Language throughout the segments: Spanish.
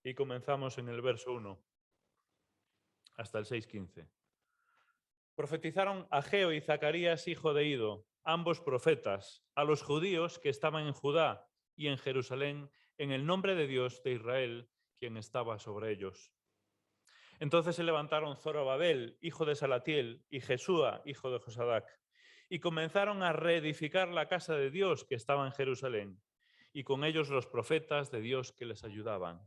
y comenzamos en el verso 1 hasta el 6:15. Profetizaron Ageo y Zacarías, hijo de Ido, ambos profetas, a los judíos que estaban en Judá y en Jerusalén, en el nombre de Dios de Israel, quien estaba sobre ellos. Entonces se levantaron Zorobabel, hijo de Salatiel, y Jesúa, hijo de Josadac, y comenzaron a reedificar la casa de Dios que estaba en Jerusalén, y con ellos los profetas de Dios que les ayudaban.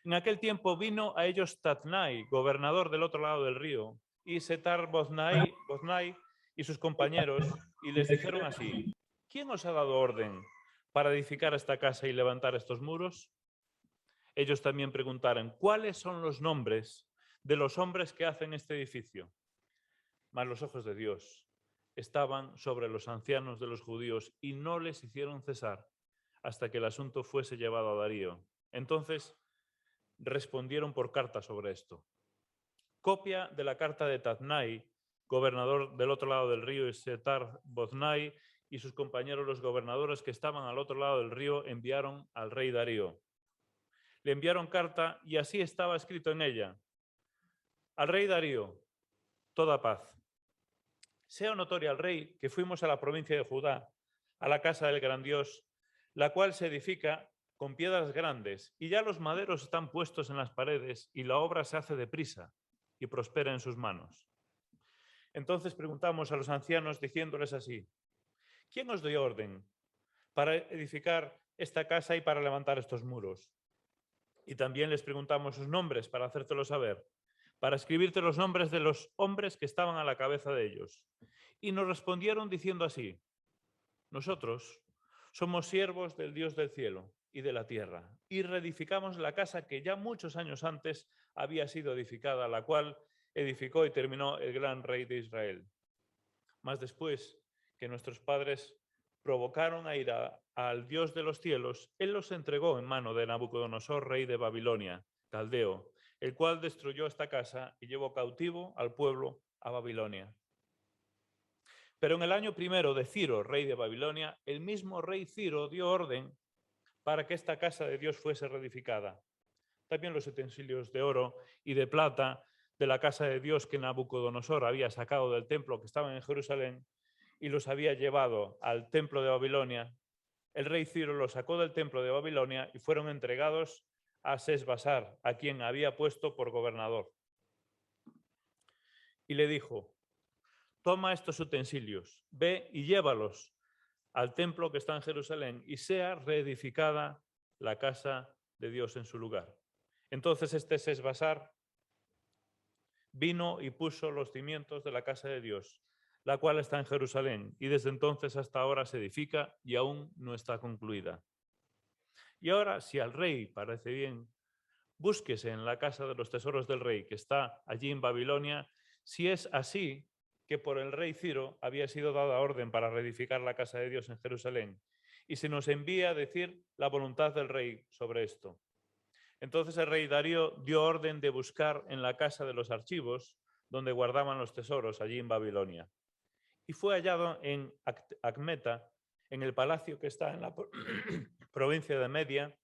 En aquel tiempo vino a ellos Tatnai, gobernador del otro lado del río, y Setar-Boznai y sus compañeros, y les dijeron así: ¿quién os ha dado orden para edificar esta casa y levantar estos muros? Ellos también preguntaron: ¿cuáles son los nombres de los hombres que hacen este edificio? Mas los ojos de Dios estaban sobre los ancianos de los judíos y no les hicieron cesar hasta que el asunto fuese llevado a Darío. Entonces respondieron por carta sobre esto. Copia de la carta de Tatnai, gobernador del otro lado del río, y Setar-Boznai y sus compañeros, los gobernadores que estaban al otro lado del río, enviaron al rey Darío. Le enviaron carta y así estaba escrito en ella: al rey Darío, toda paz. Sea notoria al rey que fuimos a la provincia de Judá, a la casa del gran Dios, la cual se edifica con piedras grandes, y ya los maderos están puestos en las paredes, y la obra se hace deprisa y prospera en sus manos. Entonces preguntamos a los ancianos diciéndoles así: ¿quién os dio orden para edificar esta casa y para levantar estos muros? Y también les preguntamos sus nombres para hacértelo saber, para escribirte los nombres de los hombres que estaban a la cabeza de ellos. Y nos respondieron diciendo así: nosotros somos siervos del Dios del cielo y de la tierra, y reedificamos la casa que ya muchos años antes había sido edificada, la cual edificó y terminó el gran rey de Israel. Mas después que nuestros padres provocaron a ira al Dios de los cielos, él los entregó en mano de Nabucodonosor, rey de Babilonia, caldeo, el cual destruyó esta casa y llevó cautivo al pueblo a Babilonia. Pero en el año primero de Ciro, rey de Babilonia, el mismo rey Ciro dio orden para que esta casa de Dios fuese reedificada. También los utensilios de oro y de plata de la casa de Dios que Nabucodonosor había sacado del templo que estaba en Jerusalén y los había llevado al templo de Babilonia, el rey Ciro los sacó del templo de Babilonia y fueron entregados a Sesbasar, a quien había puesto por gobernador. Y le dijo: toma estos utensilios, ve y llévalos al templo que está en Jerusalén y sea reedificada la casa de Dios en su lugar. Entonces este Sesbasar vino y puso los cimientos de la casa de Dios, la cual está en Jerusalén, y desde entonces hasta ahora se edifica y aún no está concluida. Y ahora, si al rey parece bien, búsquese en la casa de los tesoros del rey, que está allí en Babilonia, si es así que por el rey Ciro había sido dada orden para reedificar la casa de Dios en Jerusalén, y se nos envía a decir la voluntad del rey sobre esto. Entonces el rey Darío dio orden de buscar en la casa de los archivos, donde guardaban los tesoros allí en Babilonia. Y fue hallado en Acmeta, en el palacio que está en la provincia de Media,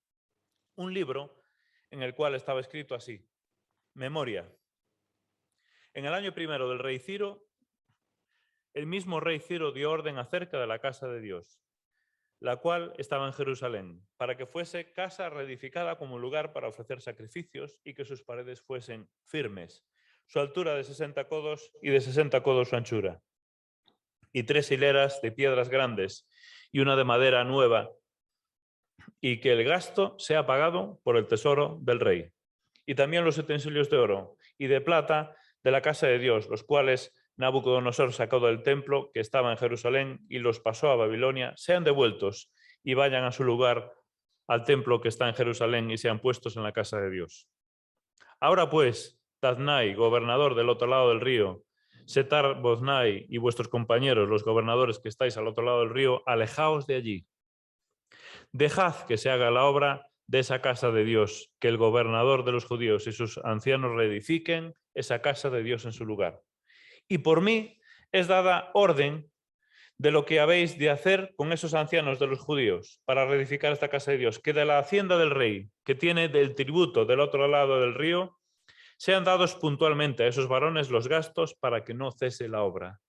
un libro en el cual estaba escrito así: Memoria. En el año primero del rey Ciro, el mismo rey Ciro dio orden acerca de la casa de Dios, la cual estaba en Jerusalén, para que fuese casa reedificada como lugar para ofrecer sacrificios y que sus paredes fuesen firmes, su altura de 60 codos y de 60 codos su anchura, y 3 hileras de piedras grandes y una de madera nueva, y que el gasto sea pagado por el tesoro del rey. Y también los utensilios de oro y de plata de la casa de Dios, los cuales Nabucodonosor sacó del templo que estaba en Jerusalén y los pasó a Babilonia, sean devueltos y vayan a su lugar al templo que está en Jerusalén y sean puestos en la casa de Dios. Ahora pues, Tatnai, gobernador del otro lado del río, Setar-Boznai y vuestros compañeros, los gobernadores que estáis al otro lado del río, alejaos de allí. Dejad que se haga la obra de esa casa de Dios, que el gobernador de los judíos y sus ancianos reedifiquen esa casa de Dios en su lugar. Y por mí es dada orden de lo que habéis de hacer con esos ancianos de los judíos para reedificar esta casa de Dios, que de la hacienda del rey, que tiene del tributo del otro lado del río, sean dados puntualmente a esos varones los gastos para que no cese la obra.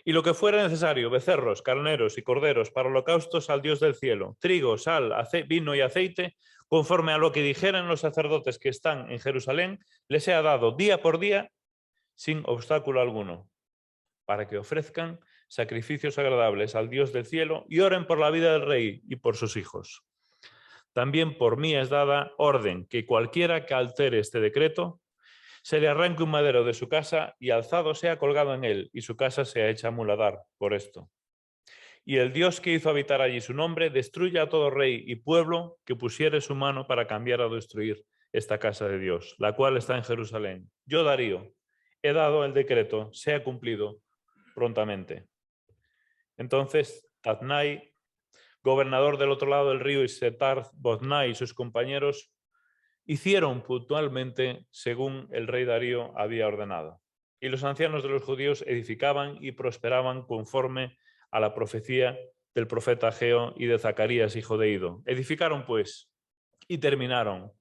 Y lo que fuera necesario, becerros, carneros y corderos para holocaustos al Dios del cielo, trigo, sal, vino y aceite, conforme a lo que dijeran los sacerdotes que están en Jerusalén, les sea dado día por día sin obstáculo alguno, para que ofrezcan sacrificios agradables al Dios del cielo y oren por la vida del rey y por sus hijos. También por mí es dada orden que cualquiera que altere este decreto se le arranque un madero de su casa y alzado sea colgado en él, y su casa sea hecha muladar por esto. Y el Dios que hizo habitar allí su nombre destruya a todo rey y pueblo que pusiere su mano para cambiar o destruir esta casa de Dios, la cual está en Jerusalén. Yo, Darío, he dado el decreto, sea cumplido prontamente. Entonces, Tatnai, gobernador del otro lado del río, y Setar-Boznai y sus compañeros hicieron puntualmente según el rey Darío había ordenado. Y los ancianos de los judíos edificaban y prosperaban conforme a la profecía del profeta Ageo y de Zacarías, hijo de Ido. Edificaron, pues, y terminaron,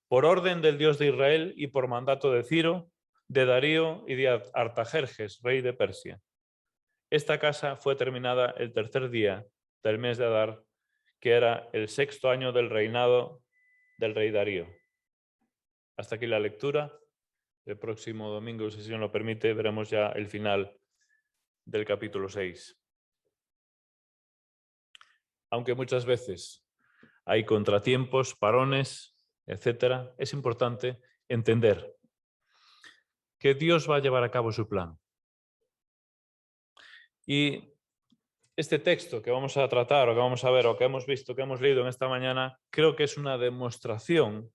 por orden del Dios de Israel y por mandato de Ciro, de Darío y de Artajerjes, rey de Persia. Esta casa fue terminada el tercer día del mes de Adar, que era el 6º año del reinado del rey Darío. Hasta aquí la lectura. El próximo domingo, si el Señor lo permite, veremos ya el final del capítulo 6. Aunque muchas veces hay contratiempos, parones, etcétera, es importante entender que Dios va a llevar a cabo su plan. Y este texto que vamos a tratar, o que vamos a ver, o que hemos visto, que hemos leído en esta mañana, creo que es una demostración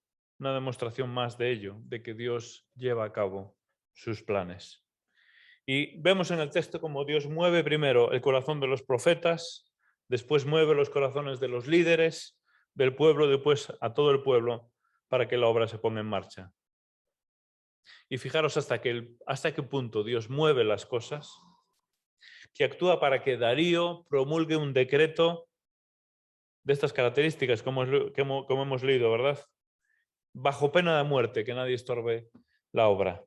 más de ello, de que Dios lleva a cabo sus planes. Y vemos en el texto cómo Dios mueve primero el corazón de los profetas, después mueve los corazones de los líderes del pueblo, después a todo el pueblo, para que la obra se ponga en marcha. Y fijaros hasta qué punto Dios mueve las cosas, que actúa para que Darío promulgue un decreto de estas características, como hemos leído, ¿verdad? Bajo pena de muerte, que nadie estorbe la obra.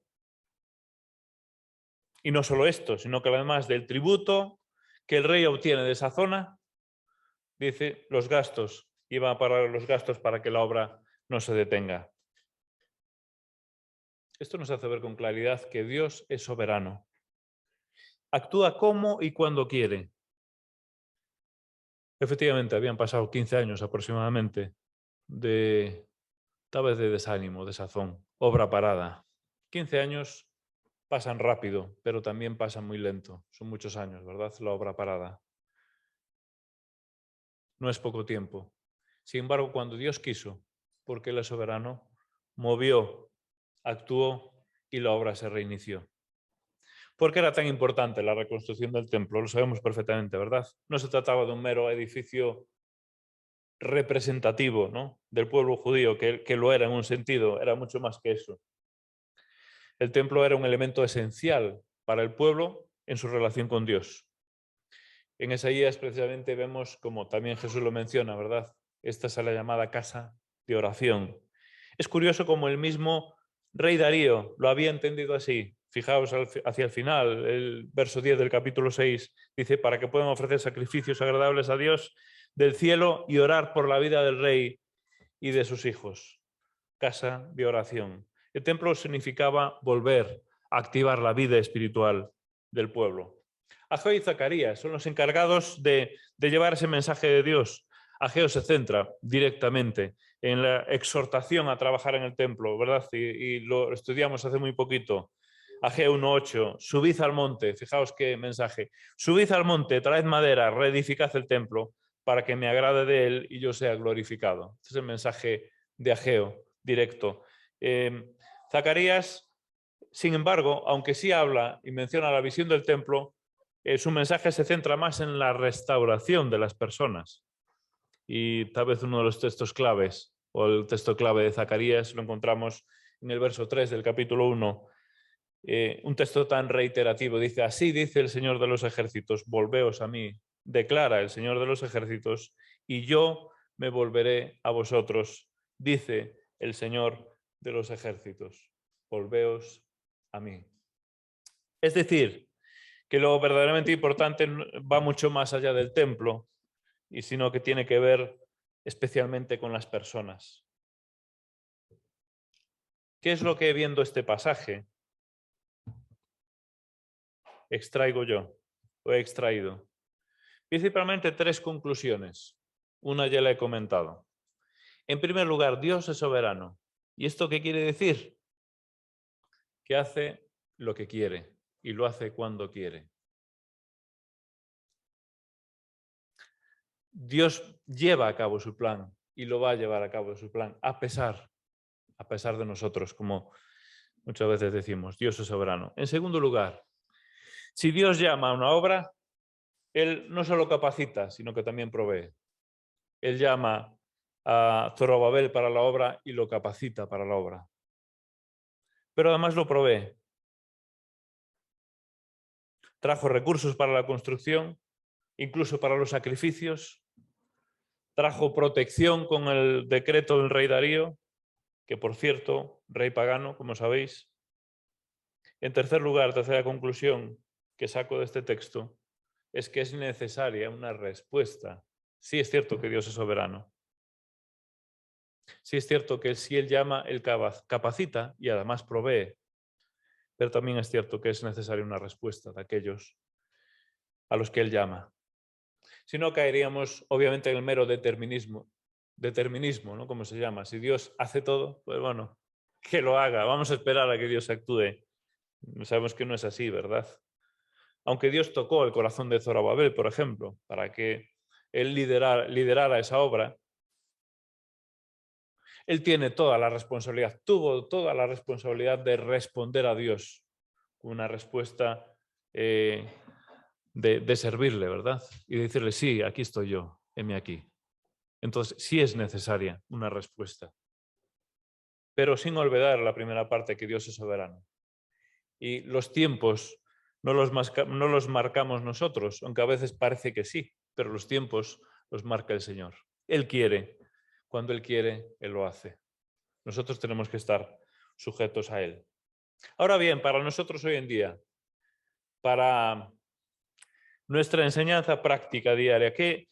Y no solo esto, sino que además del tributo que el rey obtiene de esa zona, dice los gastos, iba a pagar los gastos para que la obra no se detenga. Esto nos hace ver con claridad que Dios es soberano. Actúa como y cuando quiere. Efectivamente, habían pasado 15 años aproximadamente tal vez de desánimo, desazón, obra parada. 15 años pasan rápido, pero también pasan muy lento. Son muchos años, ¿verdad? La obra parada. No es poco tiempo. Sin embargo, cuando Dios quiso, porque Él es soberano, movió, actuó y la obra se reinició. ¿Por qué era tan importante la reconstrucción del templo? Lo sabemos perfectamente, ¿verdad? No se trataba de un mero edificio representativo, ¿no?, del pueblo judío, que lo era en un sentido, era mucho más que eso. El templo era un elemento esencial para el pueblo en su relación con Dios. En Isaías precisamente vemos, como también Jesús lo menciona, ¿verdad? Esta es la llamada casa de oración. Es curioso como el mismo rey Darío lo había entendido así. Fijaos hacia el final, el verso 10 del capítulo 6, dice, para que puedan ofrecer sacrificios agradables a Dios del cielo y orar por la vida del rey y de sus hijos. Casa de oración. El templo significaba volver a activar la vida espiritual del pueblo. Ageo y Zacarías son los encargados de llevar ese mensaje de Dios. Ageo se centra directamente en la exhortación a trabajar en el templo, ¿verdad? Y lo estudiamos hace muy poquito. Ageo 1:8, subid al monte, fijaos qué mensaje. Subid al monte, traed madera, reedificad el templo para que me agrade de él y yo sea glorificado. Este es el mensaje de Ageo, directo. Zacarías, sin embargo, aunque sí habla y menciona la visión del templo, su mensaje se centra más en la restauración de las personas. Y tal vez uno de los textos claves, o el texto clave de Zacarías, lo encontramos en el verso 3 del capítulo 1, un texto tan reiterativo. Dice, así dice el Señor de los ejércitos, volveos a mí, declara el Señor de los ejércitos, y yo me volveré a vosotros, dice el Señor de los ejércitos, volveos a mí. Es decir, que lo verdaderamente importante va mucho más allá del templo, y sino que tiene que ver especialmente con las personas. ¿Qué es lo que viendo este pasaje extraigo yo, o he extraído? Principalmente 3 conclusiones. Una ya la he comentado. En primer lugar, Dios es soberano. ¿Y esto qué quiere decir? Que hace lo que quiere y lo hace cuando quiere. Dios lleva a cabo su plan y lo va a llevar a cabo su plan a pesar de nosotros, como muchas veces decimos. Dios es soberano. En segundo lugar, si Dios llama a una obra, Él no solo capacita, sino que también provee. Él llama a Zorobabel para la obra y lo capacita para la obra. Pero además lo provee. Trajo recursos para la construcción, incluso para los sacrificios. Trajo protección con el decreto del rey Darío, que por cierto, rey pagano, como sabéis. En tercer lugar, tercera conclusión que saco de este texto, es que es necesaria una respuesta. Sí es cierto que Dios es soberano. Sí es cierto que si Él llama, Él capacita y además provee. Pero también es cierto que es necesaria una respuesta de aquellos a los que Él llama. Si no, caeríamos obviamente en el mero determinismo, ¿no? Como se llama. Si Dios hace todo, pues bueno, que lo haga. Vamos a esperar a que Dios actúe. Sabemos que no es así, ¿verdad? Aunque Dios tocó el corazón de Zorobabel, por ejemplo, para que él liderara esa obra, él tiene toda la responsabilidad, tuvo toda la responsabilidad de responder a Dios con una respuesta de servirle, ¿verdad? Y de decirle, sí, aquí estoy yo, heme aquí. Entonces, sí es necesaria una respuesta. Pero sin olvidar la primera parte, que Dios es soberano. Y los tiempos no los marcamos nosotros, aunque a veces parece que sí, pero los tiempos los marca el Señor. Él quiere, cuando Él quiere, Él lo hace. Nosotros tenemos que estar sujetos a Él. Ahora bien, para nosotros hoy en día, para nuestra enseñanza práctica diaria, ¿qué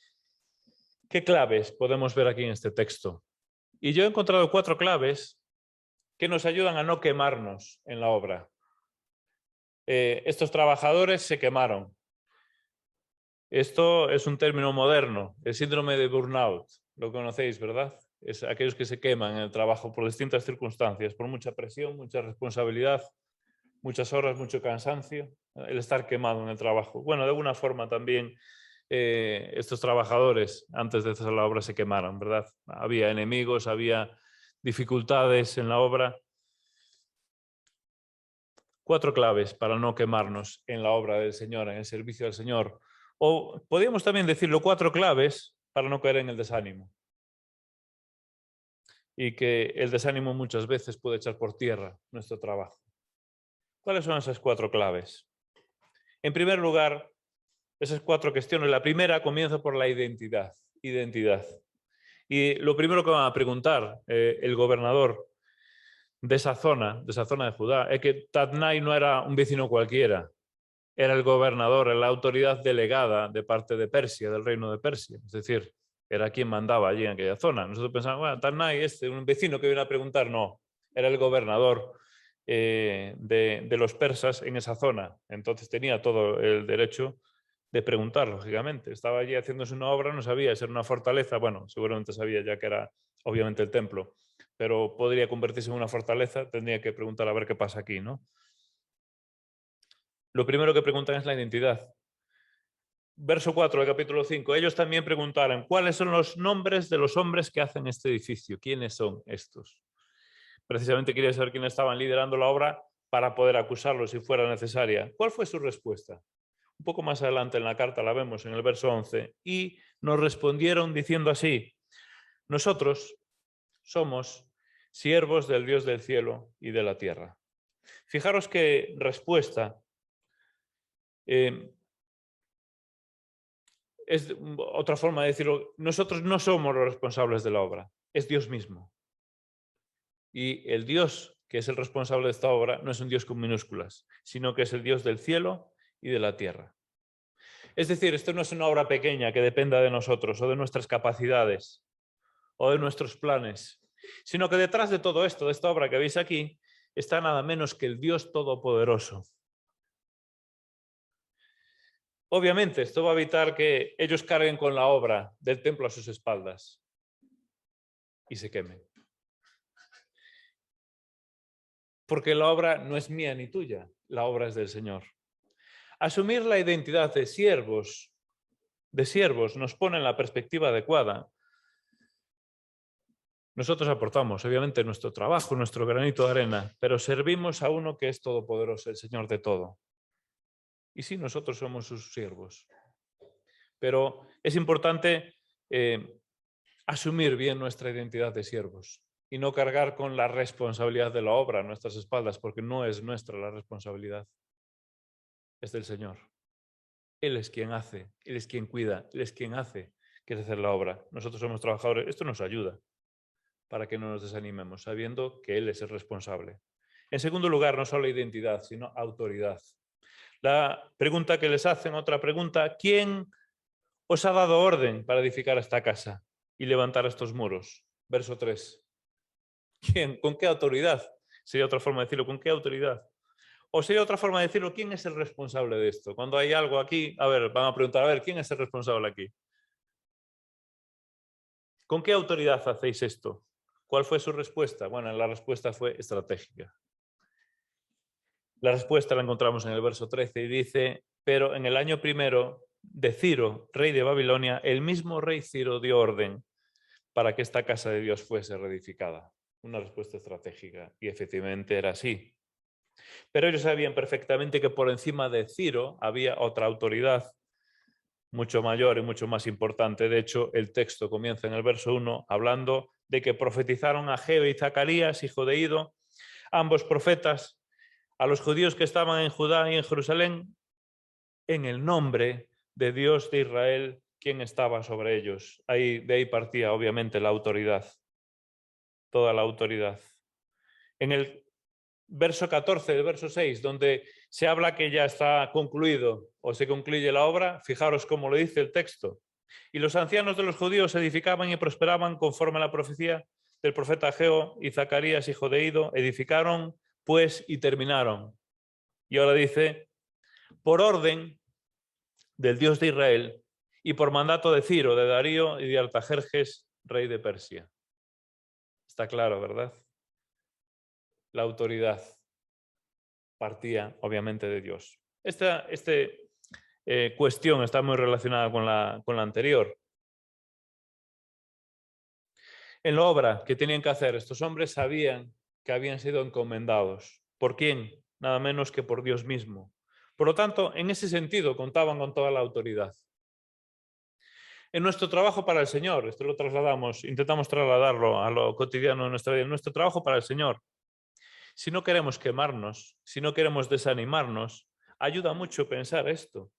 claves podemos ver aquí en este texto? Y yo he encontrado 4 claves que nos ayudan a no quemarnos en la obra. Estos trabajadores se quemaron. Esto es un término moderno, el síndrome de burnout. Lo conocéis, ¿verdad? Es aquellos que se queman en el trabajo por distintas circunstancias, por mucha presión, mucha responsabilidad, muchas horas, mucho cansancio, el estar quemado en el trabajo. Bueno, de alguna forma también estos trabajadores antes de hacer la obra se quemaron, ¿verdad? Había enemigos, había dificultades en la obra. 4 claves para no quemarnos en la obra del Señor, en el servicio del Señor. O podríamos también decirlo, 4 claves para no caer en el desánimo. Y que el desánimo muchas veces puede echar por tierra nuestro trabajo. ¿Cuáles son esas 4 claves? En primer lugar, esas 4 cuestiones. La primera comienza por la identidad. Identidad. Y lo primero que van a preguntar el gobernador de esa zona de Judá, es que Tatnai no era un vecino cualquiera. Era el gobernador, la autoridad delegada de parte de Persia, del reino de Persia. Es decir, era quien mandaba allí en aquella zona. Nosotros pensamos, bueno, Tatnai, un vecino que viene a preguntar, no. Era el gobernador de los persas en esa zona. Entonces tenía todo el derecho de preguntar, lógicamente. Estaba allí haciéndose una obra, no sabía si era una fortaleza. Bueno, seguramente sabía ya que era obviamente el templo, pero podría convertirse en una fortaleza, tendría que preguntar a ver qué pasa aquí, ¿no? Lo primero que preguntan es la identidad. Verso 4 del capítulo 5. Ellos también preguntaron, ¿cuáles son los nombres de los hombres que hacen este edificio? ¿Quiénes son estos? Precisamente quería saber quiénes estaban liderando la obra para poder acusarlos si fuera necesaria. ¿Cuál fue su respuesta? Un poco más adelante en la carta la vemos en el verso 11. Y nos respondieron diciendo así, nosotros somos siervos del Dios del cielo y de la tierra. Fijaros qué respuesta. Es otra forma de decirlo. Nosotros no somos los responsables de la obra, es Dios mismo. Y el Dios que es el responsable de esta obra no es un Dios con minúsculas, sino que es el Dios del cielo y de la tierra. Es decir, esto no es una obra pequeña que dependa de nosotros o de nuestras capacidades o de nuestros planes, sino que detrás de todo esto, de esta obra que veis aquí, está nada menos que el Dios Todopoderoso. Obviamente, esto va a evitar que ellos carguen con la obra del templo a sus espaldas y se quemen. Porque la obra no es mía ni tuya, la obra es del Señor. Asumir la identidad de siervos nos pone en la perspectiva adecuada. Nosotros aportamos, obviamente, nuestro trabajo, nuestro granito de arena, pero servimos a uno que es todopoderoso, el Señor de todo. Y sí, nosotros somos sus siervos. Pero es importante asumir bien nuestra identidad de siervos y no cargar con la responsabilidad de la obra a nuestras espaldas, porque no es nuestra la responsabilidad, es del Señor. Él es quien hace, Él es quien cuida, Él es quien hace crecer la obra. Nosotros somos trabajadores, esto nos ayuda para que no nos desanimemos, sabiendo que Él es el responsable. En segundo lugar, no solo identidad, sino autoridad. La pregunta que les hacen, otra pregunta, ¿quién os ha dado orden para edificar esta casa y levantar estos muros? Verso 3. ¿Quién? ¿Con qué autoridad? Sería otra forma de decirlo, ¿con qué autoridad? O sería otra forma de decirlo, ¿quién es el responsable de esto? Cuando hay algo aquí, a ver, van a preguntar, a ver, ¿quién es el responsable aquí? ¿Con qué autoridad hacéis esto? ¿Cuál fue su respuesta? Bueno, la respuesta fue estratégica. La respuesta la encontramos en el verso 13 y dice, pero en el año primero de Ciro, rey de Babilonia, el mismo rey Ciro dio orden para que esta casa de Dios fuese reedificada. Una respuesta estratégica, y efectivamente era así. Pero ellos sabían perfectamente que por encima de Ciro había otra autoridad mucho mayor y mucho más importante. De hecho, el texto comienza en el verso 1 hablando de que profetizaron Ageo y Zacarías, hijo de Ido, ambos profetas, a los judíos que estaban en Judá y en Jerusalén, en el nombre de Dios de Israel, quien estaba sobre ellos. De ahí partía, obviamente, la autoridad, toda la autoridad. En el verso 14 del verso 6, donde se habla que ya está concluido o se concluye la obra, fijaros cómo lo dice el texto. Y los ancianos de los judíos edificaban y prosperaban conforme a la profecía del profeta Ageo y Zacarías, hijo de Ido, edificaron pues y terminaron. Y ahora dice, por orden del Dios de Israel y por mandato de Ciro, de Darío y de Artajerjes, rey de Persia. Está claro, ¿verdad? La autoridad partía, obviamente, de Dios. Esta cuestión está muy relacionada con la anterior. En la obra que tenían que hacer, estos hombres sabían que habían sido encomendados. ¿Por quién? Nada menos que por Dios mismo. Por lo tanto, en ese sentido, contaban con toda la autoridad. En nuestro trabajo para el Señor, esto lo trasladamos, intentamos trasladarlo a lo cotidiano de nuestra vida, en nuestro trabajo para el Señor. Si no queremos quemarnos, si no queremos desanimarnos, ayuda mucho pensar esto.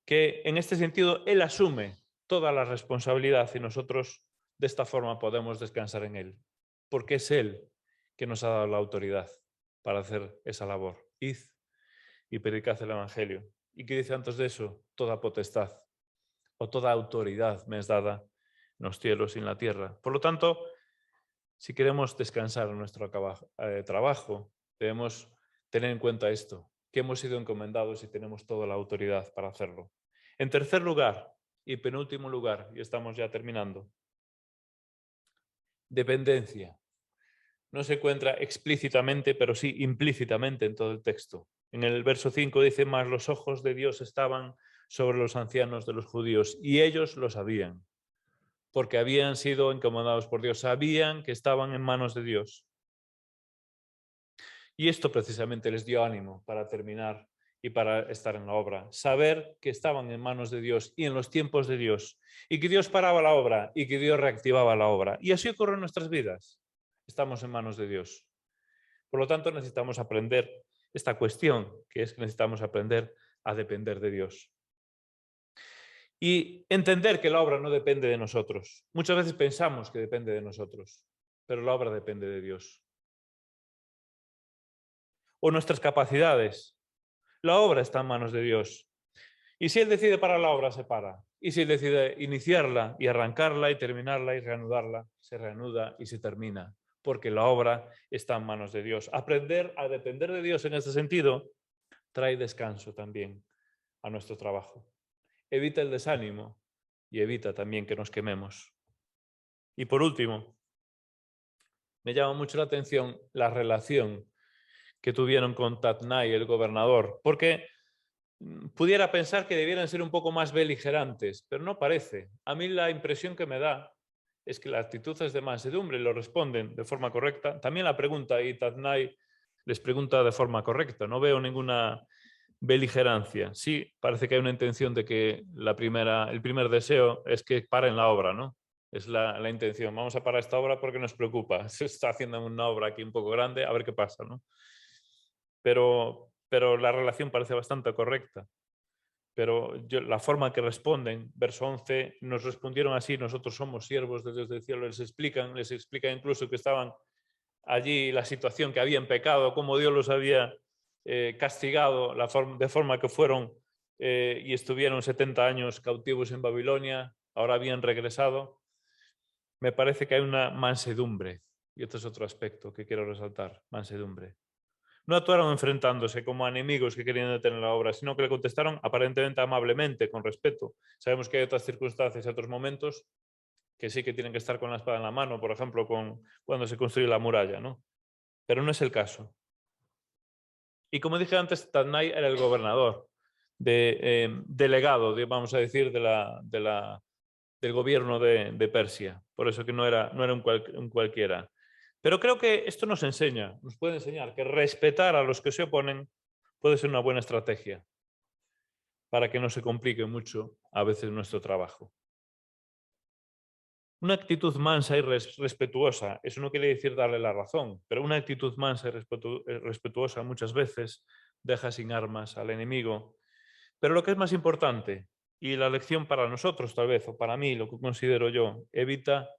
Que en este sentido Él asume toda la responsabilidad y nosotros de esta forma podemos descansar en Él. Porque es Él que nos ha dado la autoridad para hacer esa labor. Id y predicad el Evangelio. ¿Y qué dice antes de eso? Toda potestad o toda autoridad me es dada en los cielos y en la tierra. Por lo tanto, si queremos descansar en nuestro trabajo, debemos tener en cuenta esto, que hemos sido encomendados y tenemos toda la autoridad para hacerlo. En tercer lugar y penúltimo lugar, y estamos ya terminando, dependencia. No se encuentra explícitamente, pero sí implícitamente en todo el texto. En el verso 5 dice, más los ojos de Dios estaban sobre los ancianos de los judíos, y ellos lo sabían, porque habían sido encomendados por Dios, sabían que estaban en manos de Dios. Y esto precisamente les dio ánimo para terminar y para estar en la obra. Saber que estaban en manos de Dios y en los tiempos de Dios, y que Dios paraba la obra y que Dios reactivaba la obra. Y así ocurre en nuestras vidas. Estamos en manos de Dios. Por lo tanto, necesitamos aprender esta cuestión, que es que necesitamos aprender a depender de Dios. Y entender que la obra no depende de nosotros. Muchas veces pensamos que depende de nosotros, pero la obra depende de Dios. O nuestras capacidades. La obra está en manos de Dios. Y si Él decide parar la obra, se para. Y si Él decide iniciarla y arrancarla y terminarla y reanudarla, se reanuda y se termina. Porque la obra está en manos de Dios. Aprender a depender de Dios en este sentido trae descanso también a nuestro trabajo. Evita el desánimo y evita también que nos quememos. Y por último, me llama mucho la atención la relación que tuvieron con Tatnai, el gobernador, porque pudiera pensar que debieran ser un poco más beligerantes, pero no parece. A mí la impresión que me da es que la actitud es de mansedumbre, lo responden de forma correcta. También la pregunta, y Tatnai les pregunta de forma correcta, no veo ninguna beligerancia. Sí, parece que hay una intención de que el primer deseo es que paren la obra, ¿no? Es la intención. Vamos a parar esta obra porque nos preocupa. Se está haciendo una obra aquí un poco grande, a ver qué pasa, ¿no? Pero la relación parece bastante correcta. Pero la forma que responden, verso 11, nos respondieron así: nosotros somos siervos de Dios del cielo. Les explican incluso que estaban allí, la situación, que habían pecado, cómo Dios los había castigado, de forma que fueron y estuvieron 70 años cautivos en Babilonia, ahora habían regresado. Me parece que hay una mansedumbre, y este es otro aspecto que quiero resaltar: mansedumbre. No actuaron enfrentándose como a enemigos que querían detener la obra, sino que le contestaron aparentemente amablemente, con respeto. Sabemos que hay otras circunstancias y otros momentos que sí que tienen que estar con la espada en la mano, por ejemplo, cuando se construye la muralla, ¿no? Pero no es el caso. Y como dije antes, Tatnai era el gobernador, delegado, vamos a decir, del gobierno de Persia. Por eso que no era un cualquiera. Pero creo que esto nos puede enseñar que respetar a los que se oponen puede ser una buena estrategia para que no se complique mucho a veces nuestro trabajo. Una actitud mansa y respetuosa, eso no quiere decir darle la razón, pero una actitud mansa y respetuosa muchas veces deja sin armas al enemigo. Pero lo que es más importante, y la lección para nosotros tal vez, o para mí, lo que considero yo, evita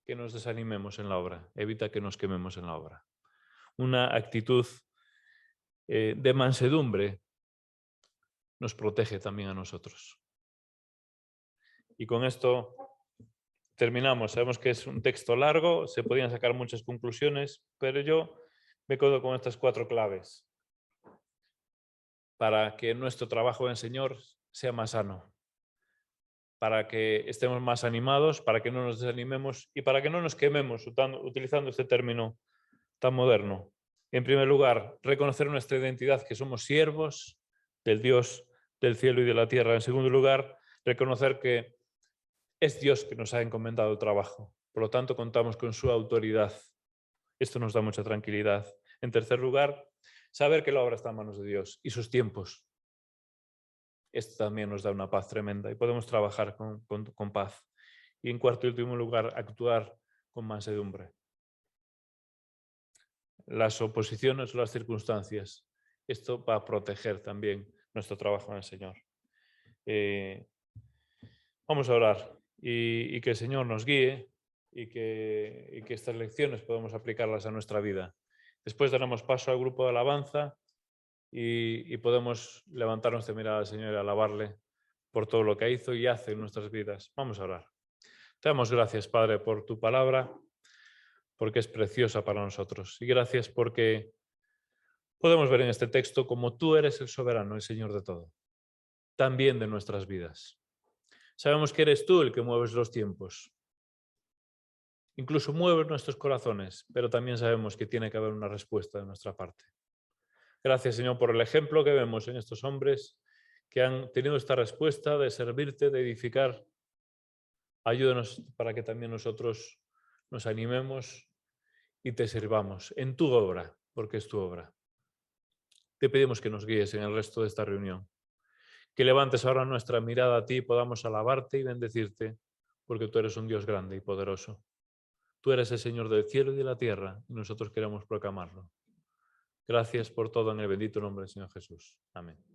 que nos desanimemos en la obra, evita que nos quememos en la obra. Una actitud de mansedumbre nos protege también a nosotros. Y con esto terminamos. Sabemos que es un texto largo, se podían sacar muchas conclusiones, pero yo me quedo con estas 4 claves para que nuestro trabajo en el Señor sea más sano, para que estemos más animados, para que no nos desanimemos y para que no nos quememos, utilizando este término tan moderno. En primer lugar, reconocer nuestra identidad, que somos siervos del Dios del cielo y de la tierra. En segundo lugar, reconocer que es Dios que nos ha encomendado el trabajo. Por lo tanto, contamos con su autoridad. Esto nos da mucha tranquilidad. En tercer lugar, saber que la obra está en manos de Dios y sus tiempos. Esto también nos da una paz tremenda y podemos trabajar con paz. Y en cuarto y último lugar, actuar con mansedumbre. Las oposiciones o las circunstancias. Esto va a proteger también nuestro trabajo en el Señor. Vamos a orar y que el Señor nos guíe y que estas lecciones podamos aplicarlas a nuestra vida. Después daremos paso al grupo de alabanza y podemos levantarnos de mirada al Señor y alabarle por todo lo que hizo y hace en nuestras vidas. Vamos a orar. Te damos gracias, Padre, por tu palabra, porque es preciosa para nosotros. Y gracias porque podemos ver en este texto cómo tú eres el soberano, el Señor de todo, también de nuestras vidas. Sabemos que eres tú el que mueves los tiempos. Incluso mueves nuestros corazones, pero también sabemos que tiene que haber una respuesta de nuestra parte. Gracias, Señor, por el ejemplo que vemos en estos hombres que han tenido esta respuesta de servirte, de edificar. Ayúdanos para que también nosotros nos animemos y te sirvamos en tu obra, porque es tu obra. Te pedimos que nos guíes en el resto de esta reunión. Que levantes ahora nuestra mirada a ti y podamos alabarte y bendecirte, porque tú eres un Dios grande y poderoso. Tú eres el Señor del cielo y de la tierra y nosotros queremos proclamarlo. Gracias por todo en el bendito nombre del Señor Jesús. Amén.